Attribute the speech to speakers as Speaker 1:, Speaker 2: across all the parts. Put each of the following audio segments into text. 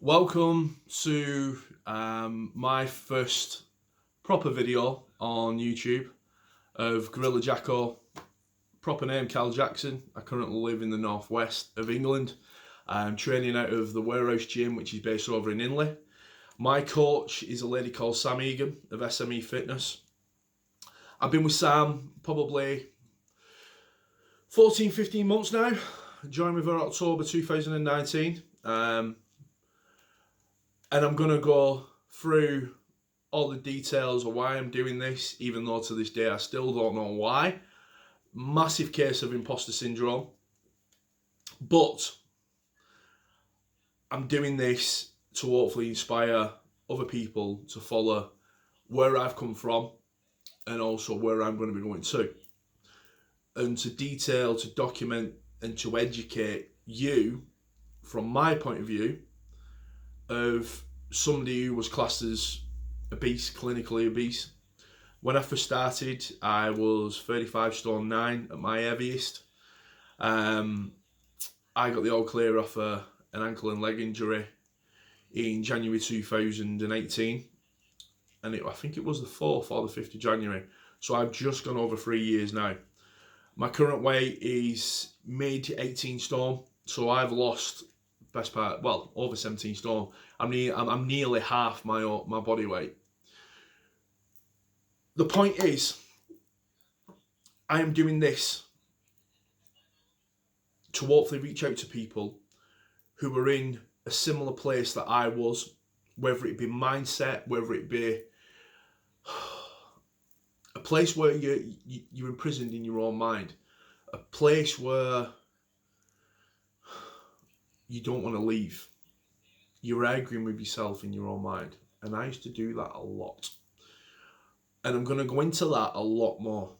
Speaker 1: Welcome to my first proper video on YouTube of Gorilla Jacko. Proper name Cal Jackson. I currently live in the northwest of England. I'm training out of the Warehouse Gym, which is based over in Inley. My coach is a lady called Sam Egan of SME Fitness. I've been with Sam probably 14-15 months now. Joined with her October 2019. And I'm going to go through all the details of why I'm doing this, even though to this day I still don't know why. Massive case of imposter syndrome. But I'm doing this to hopefully inspire other people to follow where I've come from and also where I'm going to be going to. And to detail, to document and to educate you from my point of view of somebody who was classed as obese, clinically obese. When I first started, I was 35 stone 9 at my heaviest. I got the all clear off an ankle and leg injury in January 2018. And I think it was the 4th or the 5th of January. So I've just gone over 3 years now. My current weight is mid 18 stone. So I've lost best part, well, over 17 stone. I'm nearly half my body weight. The point is, I am doing this to hopefully reach out to people who are in a similar place that I was, whether it be mindset, whether it be a place where you're imprisoned in your own mind, a place where you don't want to leave. You're arguing with yourself in your own mind. And I used to do that a lot. And I'm going to go into that a lot more.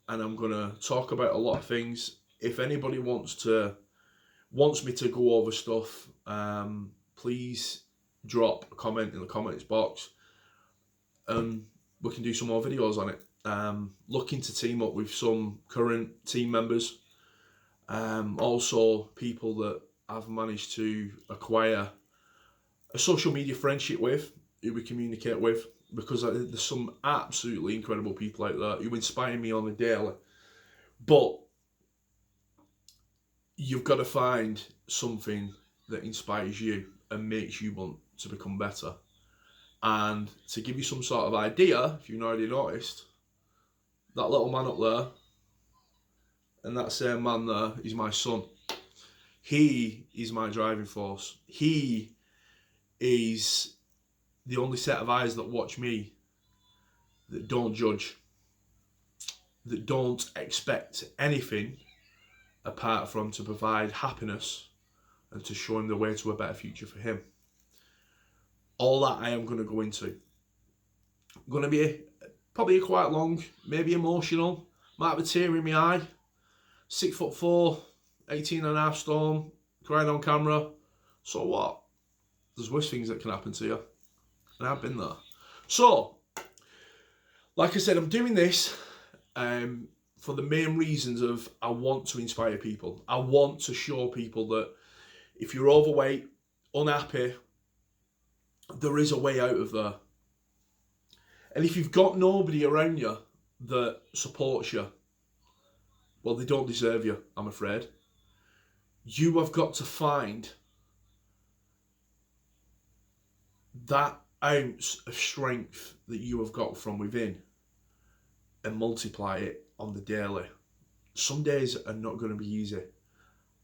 Speaker 1: And I'm going to talk about a lot of things. If anybody wants me to go over stuff, please drop a comment in the comments box. We can do some more videos on it. Looking to team up with some current team members. Also people that I've managed to acquire a social media friendship with, who we communicate with, because there's some absolutely incredible people out there who inspire me on a daily. But you've got to find something that inspires you and makes you want to become better. And to give you some sort of idea, if you've not already noticed, that little man up there and that same man there is my son. He is my driving force. He is the only set of eyes that watch me, that don't judge, that don't expect anything apart from to provide happiness and to show him the way to a better future for him. All that I am going to go into. Going to be probably quite long, maybe emotional, might have a tear in my eye. 6'4", 18.5 stone, crying on camera. So what? There's worse things that can happen to you. And I've been there. So, like I said, I'm doing this for the main reasons of I want to inspire people. I want to show people that if you're overweight, unhappy, there is a way out of there. And if you've got nobody around you that supports you, well, they don't deserve you, I'm afraid. You have got to find that ounce of strength that you have got from within and multiply it on the daily. Some days are not going to be easy.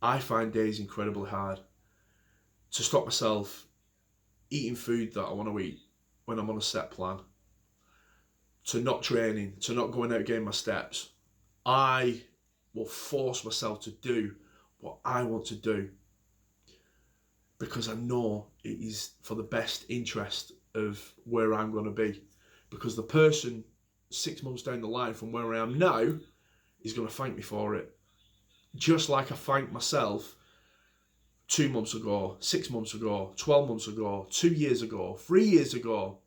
Speaker 1: I find days incredibly hard to stop myself eating food that I want to eat when I'm on a set plan, to not training, to not going out getting my steps. I will force myself to do what I want to do because I know it is for the best interest of where I'm going to be. Because the person 6 months down the line from where I am now is going to thank me for it. Just like I thanked myself 2 months ago, 6 months ago, 12 months ago, 2 years ago, 3 years ago.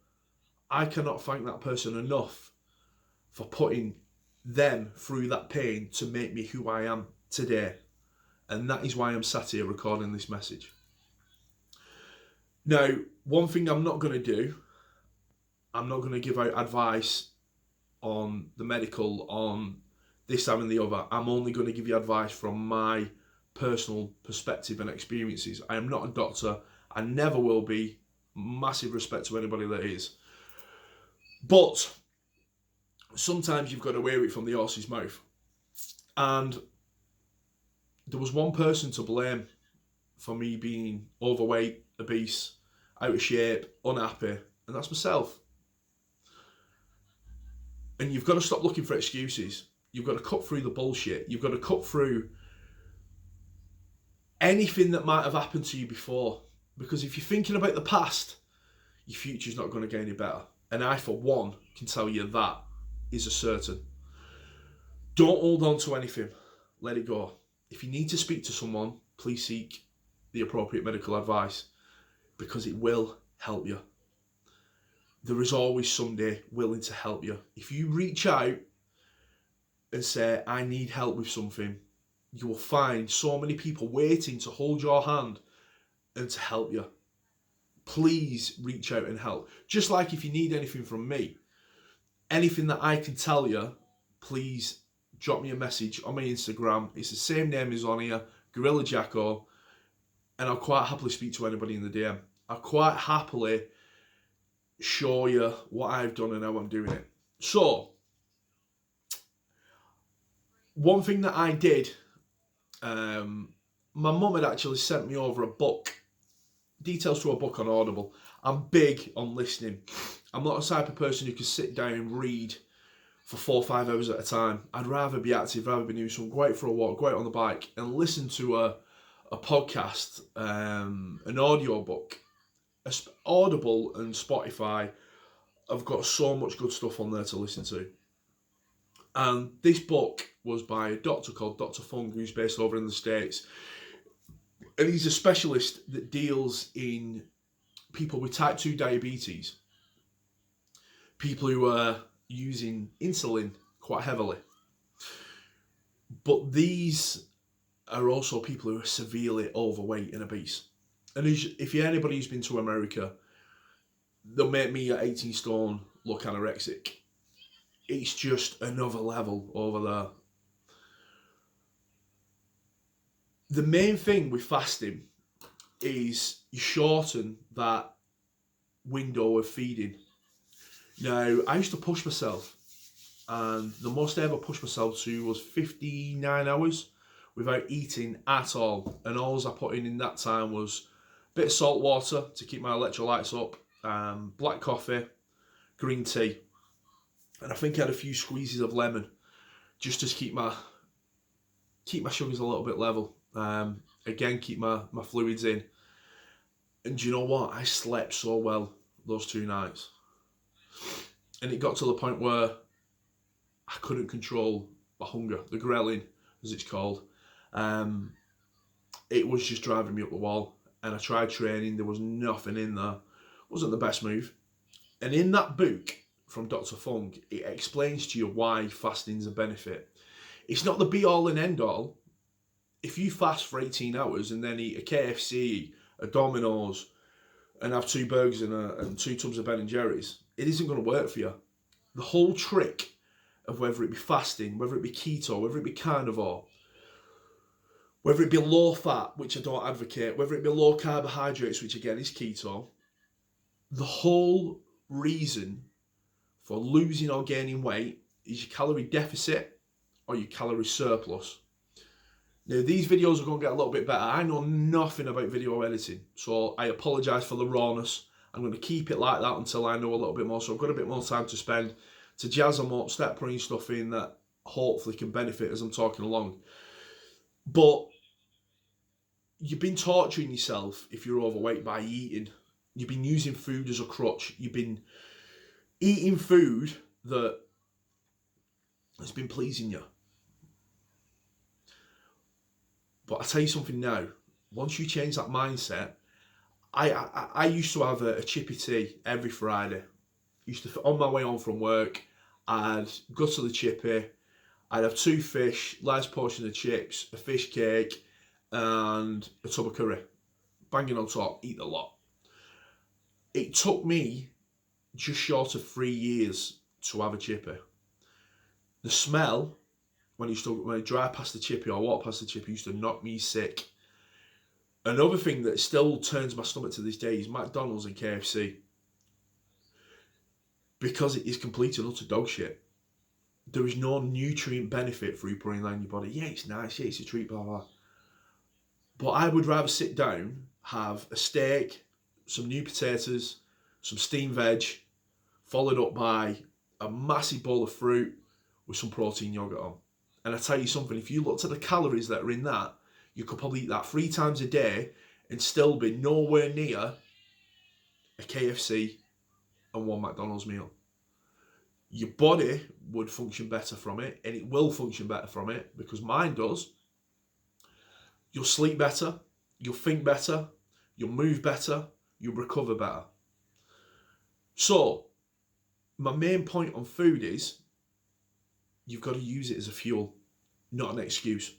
Speaker 1: I cannot thank that person enough for putting them through that pain to make me who I am today. And that is why I'm sat here recording this message. Now, one thing I'm not going to do, I'm not going to give out advice on the medical, on this, that, and the other. I'm only going to give you advice from my personal perspective and experiences. I am not a doctor. I never will be. Massive respect to anybody that is. But sometimes you've got to wear it from the horse's mouth. And there was one person to blame for me being overweight, obese, out of shape, unhappy, and that's myself. And you've got to stop looking for excuses. You've got to cut through the bullshit. You've got to cut through anything that might have happened to you before. Because if you're thinking about the past, your future's not going to get any better. And I, for one, can tell you that is a certain. Don't hold on to anything. Let it go. If you need to speak to someone, please seek the appropriate medical advice, because it will help you. There is always somebody willing to help you. If you reach out and say, I need help with something, you will find so many people waiting to hold your hand and to help you. Please reach out and help. Just like if you need anything from me, anything that I can tell you, please drop me a message on my Instagram. It's the same name as on here, Gorilla Jacko, and I'll quite happily speak to anybody in the DM. I'll quite happily show you what I've done and how I'm doing it. So, one thing that I did, my mum had actually sent me over a book, details to a book on Audible. I'm big on listening. I'm not a type of person who can sit down and read for 4 or 5 hours at a time. I'd rather be active, rather be doing something, go out for a walk, go out on the bike and listen to a podcast, an audio book. Audible and Spotify have got so much good stuff on there to listen to. And this book was by a doctor called Dr. Fung, who's based over in the States. And he's a specialist that deals in people with type 2 diabetes, people who are using insulin quite heavily. But these are also people who are severely overweight and obese. And if you're anybody who's been to America, they'll make me at 18 stone look anorexic. It's just another level over there. The main thing with fasting is you shorten that window of feeding. Now, I used to push myself, and the most I ever pushed myself to was 59 hours without eating at all. And all I put in that time was a bit of salt water to keep my electrolytes up, black coffee, green tea, and I think I had a few squeezes of lemon just to keep my sugars a little bit level. Again, keep my fluids in. And do you know what? I slept so well those 2 nights. And it got to the point where I couldn't control the hunger, the ghrelin, as it's called. It was just driving me up the wall. And I tried training, there was nothing in there. It wasn't the best move. And in that book from Dr. Fung, it explains to you why fasting's a benefit. It's not the be all and end all. If you fast for 18 hours and then eat a KFC, a Domino's, and have 2 burgers and 2 tubs of Ben and Jerry's, it isn't going to work for you. The whole trick of whether it be fasting, whether it be keto, whether it be carnivore, whether it be low fat, which I don't advocate, whether it be low carbohydrates, which again is keto, the whole reason for losing or gaining weight is your calorie deficit or your calorie surplus. Now, these videos are going to get a little bit better. I know nothing about video editing, so I apologise for the rawness. I'm going to keep it like that until I know a little bit more, so I've got a bit more time to spend to jazz them up, start putting stuff in that hopefully can benefit as I'm talking along. But you've been torturing yourself if you're overweight by eating. You've been using food as a crutch. You've been eating food that has been pleasing you. But I'll tell you something now. Once you change that mindset, I used to have a chippy tea every Friday. Used to, on my way home from work, I'd go to the chippy, I'd have 2 fish, large portion of chips, a fish cake, and a tub of curry. Banging on top, eat a lot. It took me just short of 3 years to have a chippy. The smell, when I drive past the chippy or walk past the chippy, used to knock me sick. Another thing that still turns my stomach to this day is McDonald's and KFC. Because it is complete and utter dog shit. There is no nutrient benefit for you putting that in your body. Yeah, it's nice, yeah, it's a treat, blah, blah. But I would rather sit down, have a steak, some new potatoes, some steamed veg, followed up by a massive bowl of fruit with some protein yogurt on. And I tell you something, if you looked at the calories that are in that, you could probably eat that 3 times a day and still be nowhere near a KFC and 1 McDonald's meal. Your body would function better from it, and it will function better from it, because mine does. You'll sleep better, you'll think better, you'll move better, you'll recover better. So, my main point on food is, you've got to use it as a fuel, not an excuse.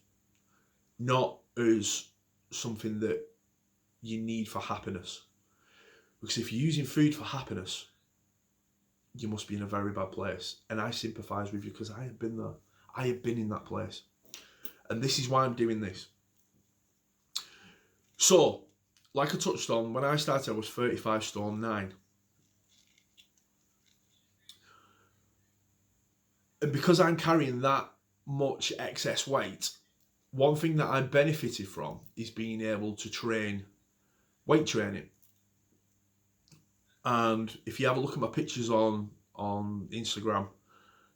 Speaker 1: Not as something that you need for happiness. Because if you're using food for happiness, you must be in a very bad place. And I sympathise with you, because I have been there. I have been in that place. And this is why I'm doing this. So, like I touched on, when I started I was 35 stone 9. And because I'm carrying that much excess weight, one thing that I benefited from is being able to train weight training. And if you have a look at my pictures on Instagram,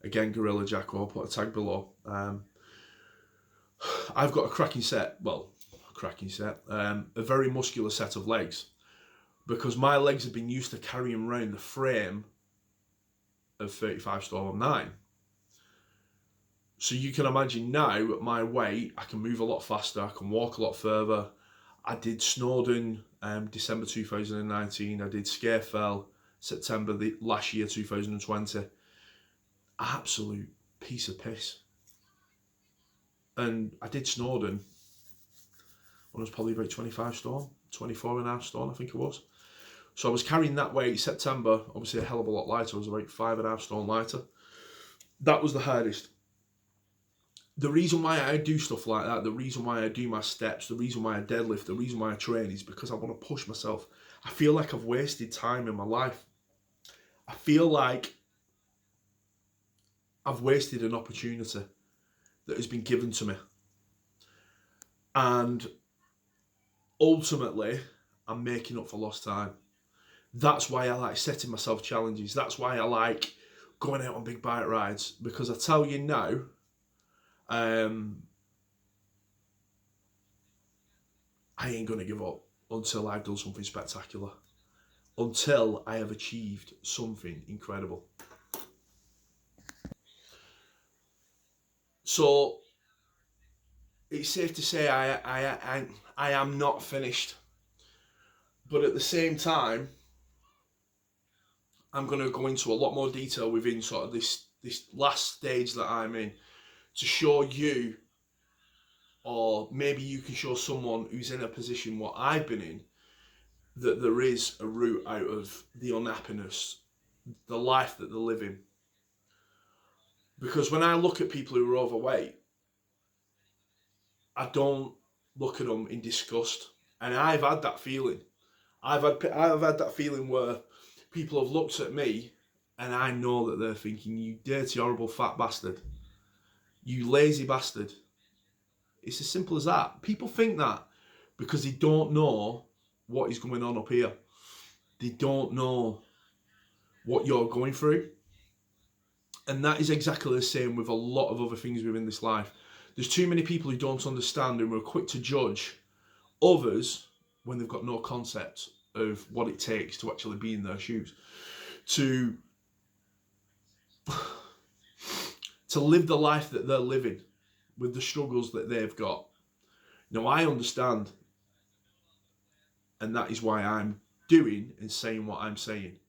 Speaker 1: again, Gorilla Jacko, I'll put a tag below. I've got a very muscular set of legs, because my legs have been used to carrying around the frame of 35 stone 9. So you can imagine now, at my weight, I can move a lot faster, I can walk a lot further. I did Snowdon December 2019, I did Scarefell September last year, 2020. Absolute piece of piss. And I did Snowdon when I was probably about 25 stone, 24 and a half stone, I think it was. So I was carrying that weight September, obviously a hell of a lot lighter. I was about 5.5 stone lighter. That was the hardest. The reason why I do stuff like that, the reason why I do my steps, the reason why I deadlift, the reason why I train is because I want to push myself. I feel like I've wasted time in my life. I feel like I've wasted an opportunity that has been given to me. And ultimately, I'm making up for lost time. That's why I like setting myself challenges. That's why I like going out on big bike rides. Because I tell you now, I ain't going to give up until I've done something spectacular. Until I have achieved something incredible. So, it's safe to say I am not finished. But at the same time, I'm going to go into a lot more detail within sort of this last stage that I'm in, to show you, or maybe you can show someone who's in a position what I've been in, that there is a route out of the unhappiness, the life that they're living. Because when I look at people who are overweight, I don't look at them in disgust. And I've had that feeling. I've had that feeling where people have looked at me and I know that they're thinking, you dirty, horrible, fat bastard. You lazy bastard. It's as simple as that. People think that because they don't know what is going on up here. They don't know what you're going through. And that is exactly the same with a lot of other things within this life. There's too many people who don't understand and are quick to judge others when they've got no concept of what it takes to actually be in their shoes. To live the life that they're living with the struggles that they've got. Now, I understand. And that is why I'm doing and saying what I'm saying.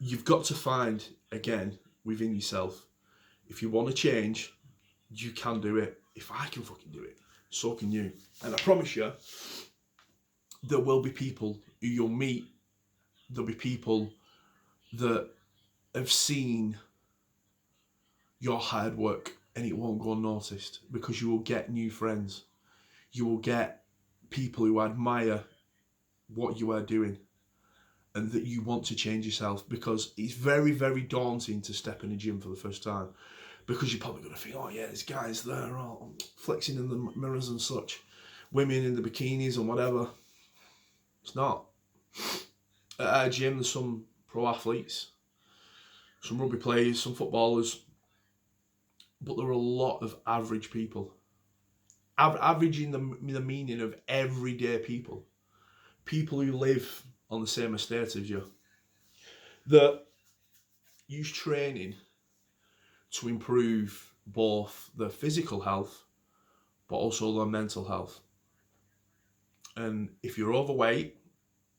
Speaker 1: You've got to find, again, within yourself, if you want to change, you can do it. If I can fucking do it, so can you. And I promise you, there will be people who you'll meet, there'll be people that have seen your hard work and it won't go unnoticed, because you will get new friends. You will get people who admire what you are doing and that you want to change yourself, because it's very, very daunting to step in a gym for the first time, because you're probably going to think, oh yeah, there's guys there all flexing in the mirrors and such, women in the bikinis and whatever. It's not. At our gym, there's some pro athletes, some rugby players, some footballers, but there are a lot of average people. Average in the meaning of everyday people. People who live on the same estate as you, that use training to improve both their physical health but also their mental health. And if you're overweight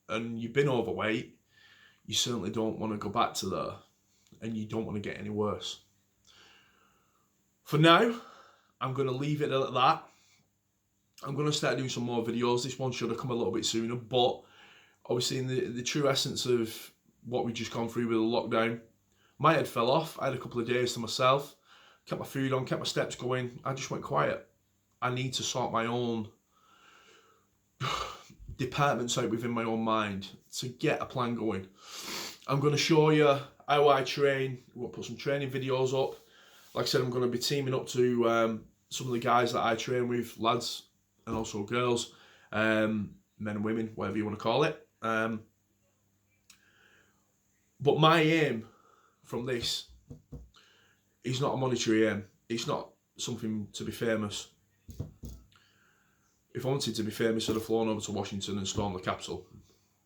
Speaker 1: and you've been overweight, you certainly don't want to go back to there, and you don't want to get any worse. For now, I'm going to leave it at that. I'm going to start doing some more videos. This one should have come a little bit sooner, but obviously in the true essence of what we just gone through with the lockdown, my head fell off. I had a couple of days to myself, kept my food on, kept my steps going. I just went quiet. I need to sort my own departments out within my own mind to get a plan going. I'm going to show you how I train. We'll put some training videos up. Like I said, I'm going to be teaming up to some of the guys that I train with, lads and also girls, men and women, whatever you want to call it. But my aim from this is not a monetary aim. It's not something to be famous. If I wanted to be famous, I'd have flown over to Washington and stormed the Capitol.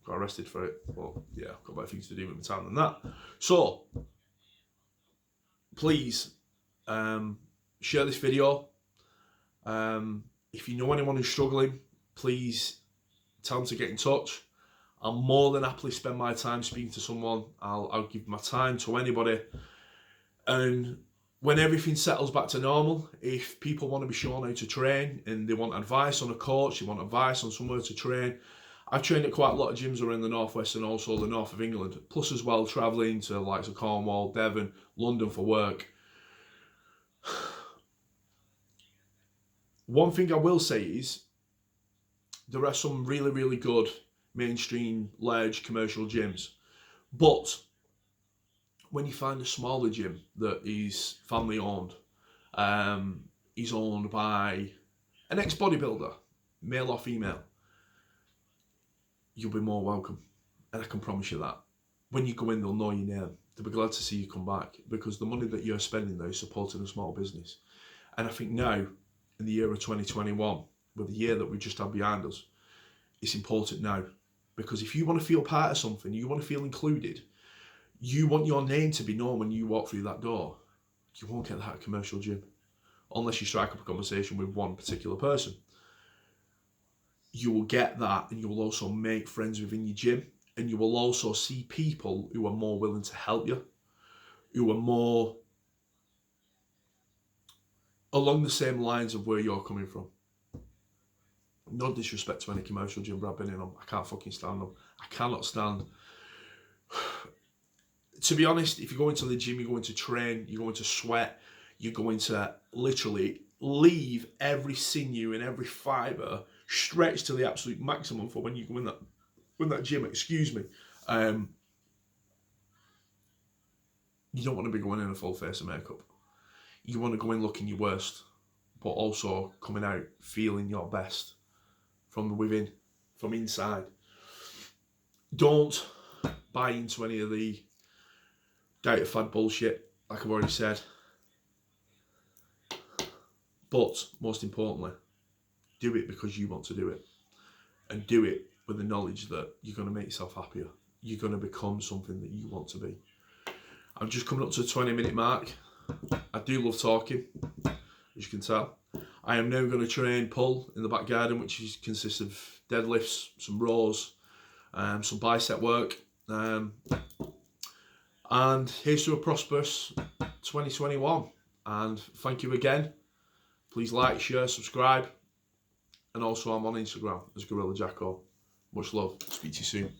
Speaker 1: Got arrested for it. Well, yeah, I've got better things to do with my time than that. So, please, share this video. If you know anyone who's struggling, please tell them to get in touch. I'll more than happily spend my time speaking to someone. I'll give my time to anybody. And when everything settles back to normal, if people want to be shown how to train and they want advice on a coach, they want advice on somewhere to train, I've trained at quite a lot of gyms around the northwest and also the north of England, plus as well travelling to the likes of Cornwall, Devon, London for work. One thing I will say is there are some really, really good mainstream, large commercial gyms. But when you find a smaller gym that is family owned, is owned by an ex-bodybuilder, male or female, you'll be more welcome. And I can promise you that. When you go in, they'll know your name. They'll be glad to see you come back, because the money that you're spending there is supporting a small business. And I think now, in the year of 2021, with the year that we just had behind us, it's important now. Because if you want to feel part of something, you want to feel included, you want your name to be known when you walk through that door, you won't get that at a commercial gym. Unless you strike up a conversation with one particular person. You will get that, and you will also make friends within your gym, and you will also see people who are more willing to help you, who are more along the same lines of where you're coming from. No disrespect to any commercial gym I've been in them. I can't fucking stand them. I cannot stand. To be honest, if you go into the gym, you're going to train, you're going to sweat, you're going to literally leave every sinew and every fibre stretched to the absolute maximum for when you go in that gym, excuse me. You don't want to be going in a full face of makeup. You want to go in looking your worst, but also coming out feeling your best from within, from inside. Don't buy into any of the diet fad bullshit, like I've already said. But most importantly, do it because you want to do it. And do it with the knowledge that you're going to make yourself happier. You're going to become something that you want to be. I'm just coming up to a 20-minute mark. I do love talking, as you can tell. I am now going to train pull in the back garden, which consists of deadlifts, some rows, some bicep work. And here's to a prosperous 2021. And thank you again. Please like, share, subscribe. And also I'm on Instagram as Gorilla Jacko. Much love. Speak to you soon.